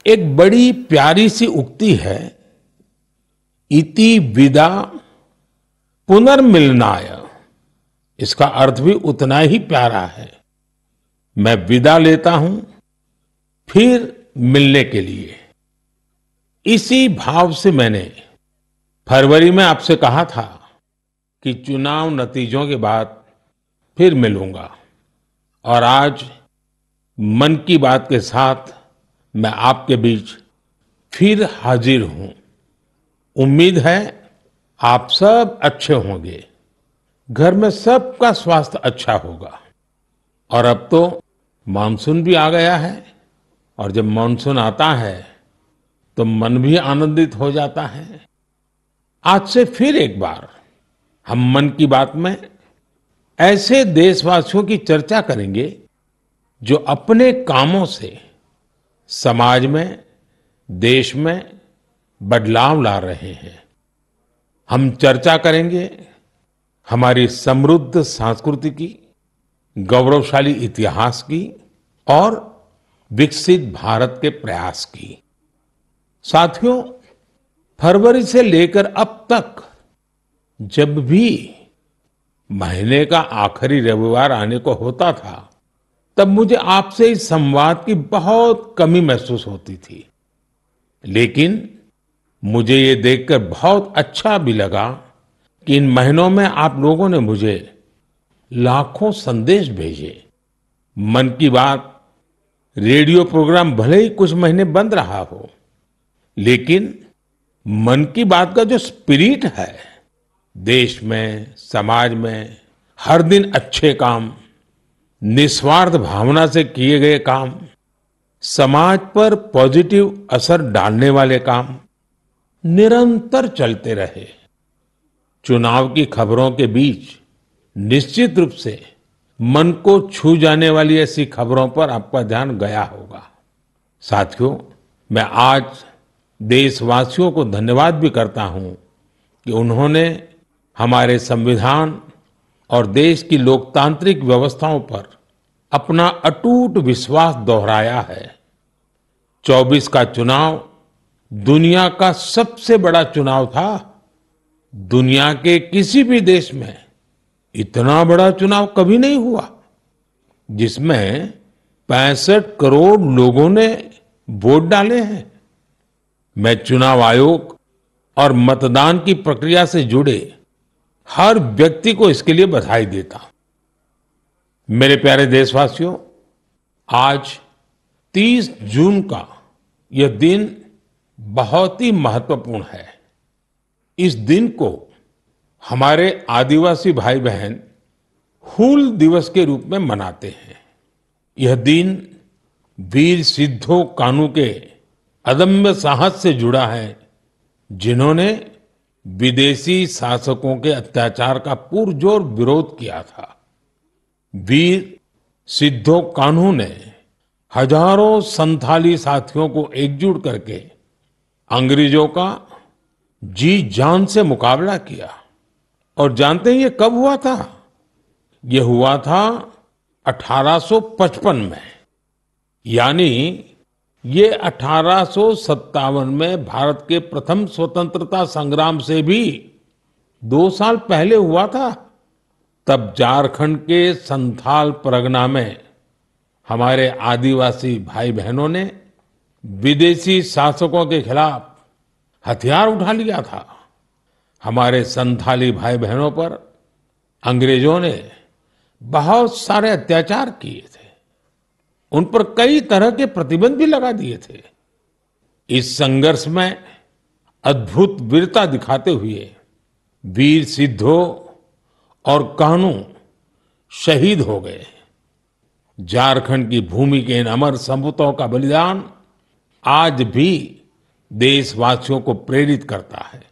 एक बड़ी प्यारी सी उक्ति है, इति विदा पुनर्मिलनाय। इसका अर्थ भी उतना ही प्यारा है। मैं विदा लेता हूं फिर मिलने के लिए। इसी भाव से मैंने फरवरी में आपसे कहा था कि चुनाव नतीजों के बाद फिर मिलूंगा, और आज मन की बात के साथ मैं आपके बीच फिर हाजिर हूं। उम्मीद है आप सब अच्छे होंगे, घर में सबका स्वास्थ्य अच्छा होगा। और अब तो मानसून भी आ गया है, और जब मानसून आता है तो मन भी आनंदित हो जाता है। आज से फिर एक बार हम मन की बात में ऐसे देशवासियों की चर्चा करेंगे जो अपने कामों से समाज में, देश में बदलाव ला रहे हैं। हम चर्चा करेंगे हमारी समृद्ध संस्कृति की, गौरवशाली इतिहास की और विकसित भारत के प्रयास की। साथियों, फरवरी से लेकर अब तक जब भी महीने का आखिरी रविवार आने को होता था, तब मुझे आपसे इस संवाद की बहुत कमी महसूस होती थी। लेकिन मुझे ये देखकर बहुत अच्छा भी लगा कि इन महीनों में आप लोगों ने मुझे लाखों संदेश भेजे। मन की बात रेडियो प्रोग्राम भले ही कुछ महीने बंद रहा हो, लेकिन मन की बात का जो स्पिरिट है, देश में, समाज में हर दिन अच्छे काम, निस्वार्थ भावना से किए गए काम, समाज पर पॉजिटिव असर डालने वाले काम निरंतर चलते रहे। चुनाव की खबरों के बीच निश्चित रूप से मन को छू जाने वाली ऐसी खबरों पर आपका ध्यान गया होगा। साथियों, मैं आज देशवासियों को धन्यवाद भी करता हूं कि उन्होंने हमारे संविधान और देश की लोकतांत्रिक व्यवस्थाओं पर अपना अटूट विश्वास दोहराया है। 24 का चुनाव दुनिया का सबसे बड़ा चुनाव था। दुनिया के किसी भी देश में इतना बड़ा चुनाव कभी नहीं हुआ, जिसमें 65 करोड़ लोगों ने वोट डाले हैं। मैं चुनाव आयोग और मतदान की प्रक्रिया से जुड़े हर व्यक्ति को इसके लिए बधाई देता हूं। मेरे प्यारे देशवासियों, आज 30 जून का यह दिन बहुत ही महत्वपूर्ण है। इस दिन को हमारे आदिवासी भाई बहन हूल दिवस के रूप में मनाते हैं। यह दिन वीर सिद्धो कान्हू के अदम्य साहस से जुड़ा है, जिन्होंने विदेशी शासकों के अत्याचार का पुरजोर विरोध किया था। वीर सिद्धो कान्हू ने हजारों संथाली साथियों को एकजुट करके अंग्रेजों का जी जान से मुकाबला किया। और जानते हैं ये कब हुआ था? ये हुआ था 1855 में। यानी ये 1857 में भारत के प्रथम स्वतंत्रता संग्राम से भी 2 साल पहले हुआ था। तब झारखंड के संथाल परगना में हमारे आदिवासी भाई बहनों ने विदेशी शासकों के खिलाफ हथियार उठा लिया था। हमारे संथाली भाई बहनों पर अंग्रेजों ने बहुत सारे अत्याचार किए थे, उन पर कई तरह के प्रतिबंध भी लगा दिए थे। इस संघर्ष में अद्भुत वीरता दिखाते हुए वीर सिद्धो और कान्हू शहीद हो गए। झारखंड की भूमि के इन अमर सपूतों का बलिदान आज भी देशवासियों को प्रेरित करता है।